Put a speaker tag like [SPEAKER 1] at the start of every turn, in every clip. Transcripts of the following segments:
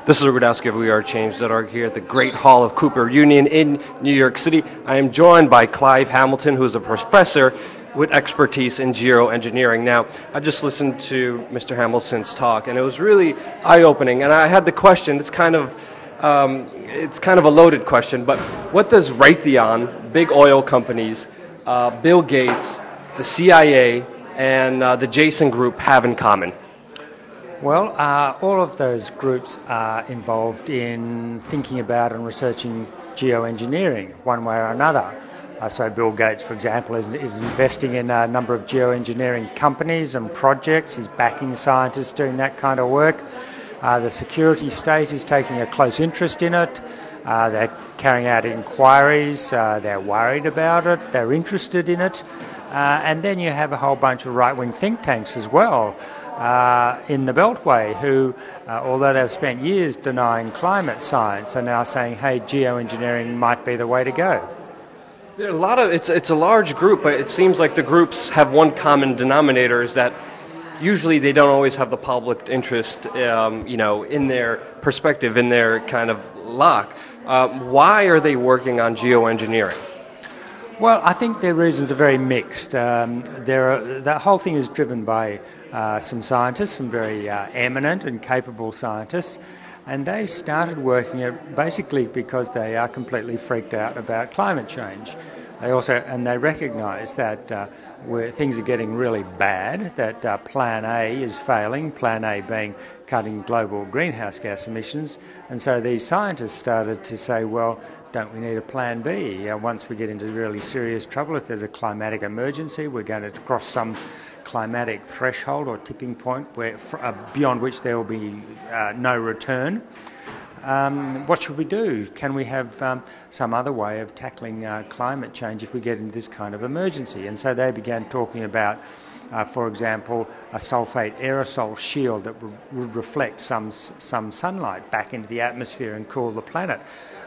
[SPEAKER 1] This is Rudkowski of WeAreChange.org here at the Great Hall of Cooper Union in New York City. I am joined by Clive Hamilton, who is a professor with expertise in geoengineering. Now, I just listened to Mr. Hamilton's talk, and it was really eye-opening. And I had the question. It's kind of a loaded question, but what does Raytheon, big oil companies, Bill Gates, the CIA, and the Jason Group have in common?
[SPEAKER 2] Well, all of those groups are involved in thinking about and researching geoengineering one way or another. So Bill Gates, for example, is investing in a number of geoengineering companies and projects. He's backing scientists doing that kind of work. The security state is taking a close interest in it. They're carrying out inquiries. They're worried about it. They're interested in it. And then you have a whole bunch of right-wing think tanks as well in the Beltway who, although they've spent years denying climate science, are now saying, hey, geoengineering might be the way to go.
[SPEAKER 1] There are it's a large group, but it seems like the groups have one common denominator, is that usually they don't always have the public interest, in their perspective, in their kind of lock. Why are they working on geoengineering?
[SPEAKER 2] Well, I think their reasons are very mixed. The whole thing is driven by some scientists, some very eminent and capable scientists, and they've started working it basically because they are completely freaked out about climate change. They recognise that where things are getting really bad, that Plan A is failing, Plan A being cutting global greenhouse gas emissions, and so these scientists started to say, well, don't we need a Plan B? Once we get into really serious trouble, if there's a climatic emergency, we're going to cross some climatic threshold or tipping point beyond which there will be no return. What should we do? Can we have some other way of tackling climate change if we get into this kind of emergency? And so they began talking about, for example, a sulfate aerosol shield that would reflect some sunlight back into the atmosphere and cool the planet.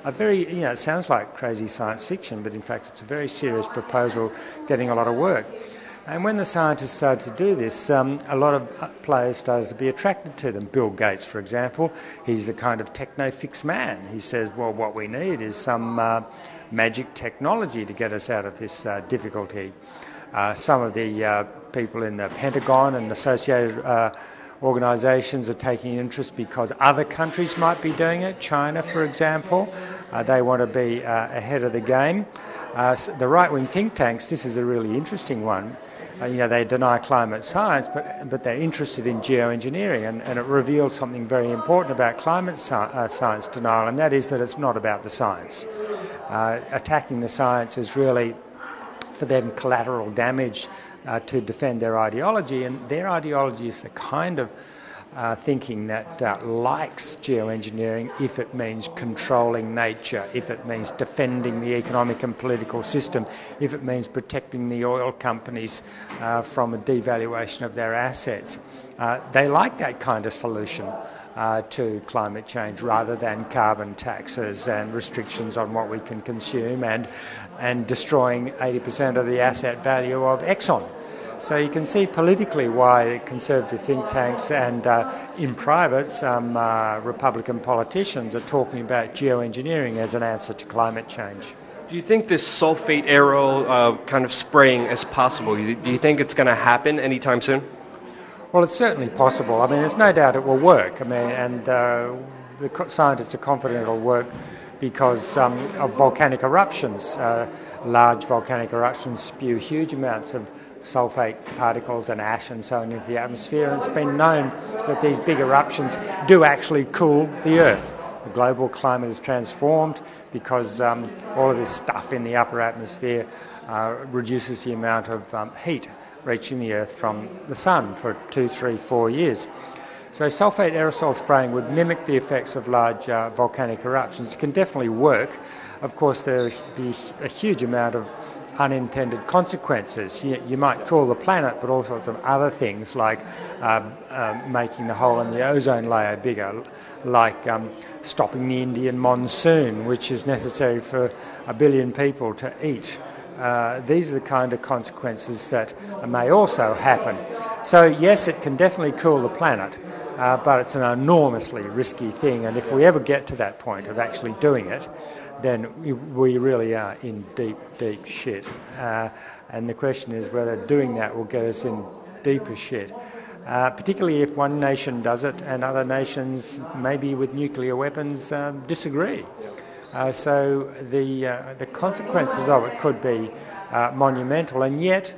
[SPEAKER 2] It sounds like crazy science fiction, but in fact it's a very serious proposal getting a lot of work. And when the scientists started to do this, a lot of players started to be attracted to them. Bill Gates, for example, he's a kind of techno-fix man. He says, well, what we need is some magic technology to get us out of this difficulty. Some of the people in the Pentagon and associated organisations are taking interest because other countries might be doing it. China, for example, they want to be ahead of the game. The right-wing think tanks, this is a really interesting one. They deny climate science, but they're interested in geoengineering, and it reveals something very important about climate science denial, and that is that it's not about the science. Attacking the science is really, for them, collateral damage to defend their ideology, and their ideology is the kind of thinking that likes geoengineering if it means controlling nature, if it means defending the economic and political system, if it means protecting the oil companies from a devaluation of their assets. They like that kind of solution to climate change rather than carbon taxes and restrictions on what we can consume and destroying 80% of the asset value of Exxon. So you can see politically why conservative think tanks and in private some Republican politicians are talking about geoengineering as an answer to climate change.
[SPEAKER 1] Do you think this sulfate aero kind of spraying is possible? Do you think it's going to happen anytime soon?
[SPEAKER 2] Well, it's certainly possible. I mean, there's no doubt it will work. And the scientists are confident it will work because of volcanic eruptions. Large volcanic eruptions spew huge amounts of sulfate particles and ash and so on into the atmosphere, and it's been known that these big eruptions do actually cool the Earth. The global climate is transformed because all of this stuff in the upper atmosphere reduces the amount of heat reaching the Earth from the sun for 2, 3, 4 years. So sulfate aerosol spraying would mimic the effects of large volcanic eruptions. It can definitely work. Of course, there would be a huge amount of unintended consequences. You might cool the planet, but all sorts of other things like making the hole in the ozone layer bigger, like stopping the Indian monsoon, which is necessary for 1 billion people to eat. These are the kind of consequences that may also happen. So yes, it can definitely cool the planet, but it's an enormously risky thing, and if we ever get to that point of actually doing it, then we really are in deep, deep shit. And the question is whether doing that will get us in deeper shit, particularly if one nation does it and other nations, maybe with nuclear weapons, disagree. So the consequences of it could be monumental, and yet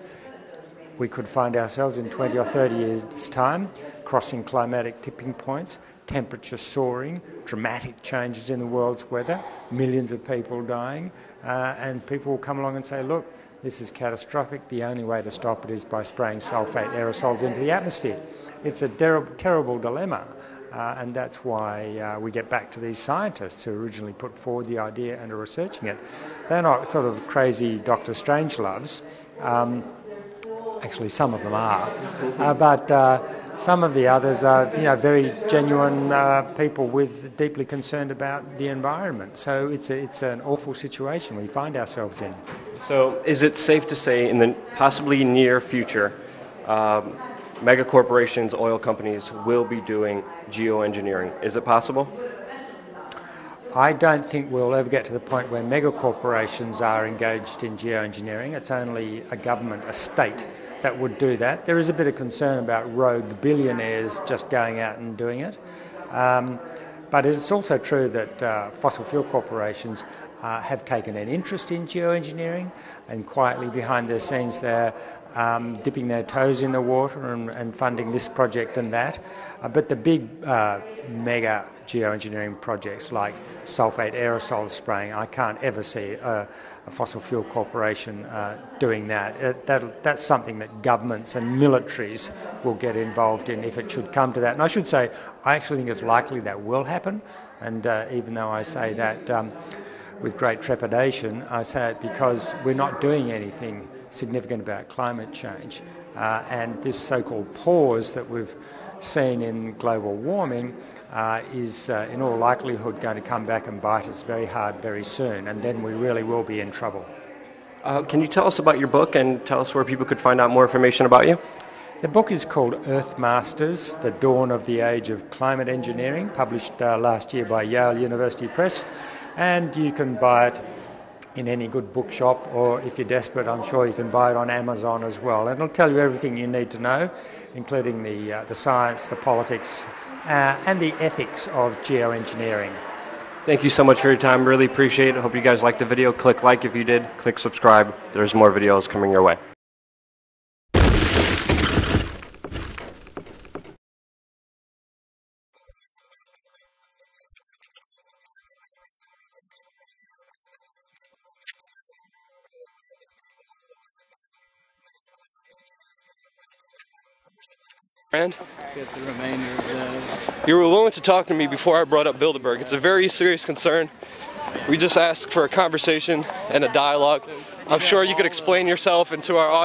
[SPEAKER 2] we could find ourselves in 20 or 30 years' time crossing climatic tipping points, temperature soaring, dramatic changes in the world's weather, millions of people dying, and people will come along and say, look, this is catastrophic. The only way to stop it is by spraying sulfate aerosols into the atmosphere. It's a terrible dilemma, and that's why we get back to these scientists who originally put forward the idea and are researching it. They're not sort of crazy Dr. Strangeloves. Actually, some of them are, but some of the others are, very genuine people deeply concerned about the environment. So it's an awful situation we find ourselves in.
[SPEAKER 1] So, is it safe to say, in the possibly near future, mega corporations, oil companies will be doing geoengineering? Is it possible?
[SPEAKER 2] I don't think we'll ever get to the point where mega corporations are engaged in geoengineering. It's only a government, a state, that would do that. There is a bit of concern about rogue billionaires just going out and doing it. But it's also true that fossil fuel corporations have taken an interest in geoengineering, and quietly behind the scenes they're dipping their toes in the water and funding this project and that. But the big mega geoengineering projects like sulfate aerosol spraying, I can't ever see a fossil fuel corporation doing that. That's something that governments and militaries will get involved in if it should come to that. And I should say, I actually think it's likely that will happen. And even though I say that with great trepidation, I say it because we're not doing anything significant about climate change. And this so-called pause that we've seen in global warming is in all likelihood going to come back and bite us very hard very soon, and then we really will be in trouble.
[SPEAKER 1] Can you tell us about your book and tell us where people could find out more information about you?
[SPEAKER 2] The book is called Earth Masters, The Dawn of the Age of Climate Engineering, published last year by Yale University Press, and you can buy it in any good bookshop, or if you're desperate, I'm sure you can buy it on Amazon as well. And it'll tell you everything you need to know, including the science, the politics, and the ethics of geoengineering.
[SPEAKER 1] Thank you so much for your time. Really appreciate it. Hope you guys liked the video. Click like if you did. Click subscribe. There's more videos coming your way. And
[SPEAKER 3] get the remainder of those.
[SPEAKER 1] You were willing to talk to me before I brought up Bilderberg. It's a very serious concern. We just asked for a conversation and a dialogue. I'm sure you could explain yourself and to our audience.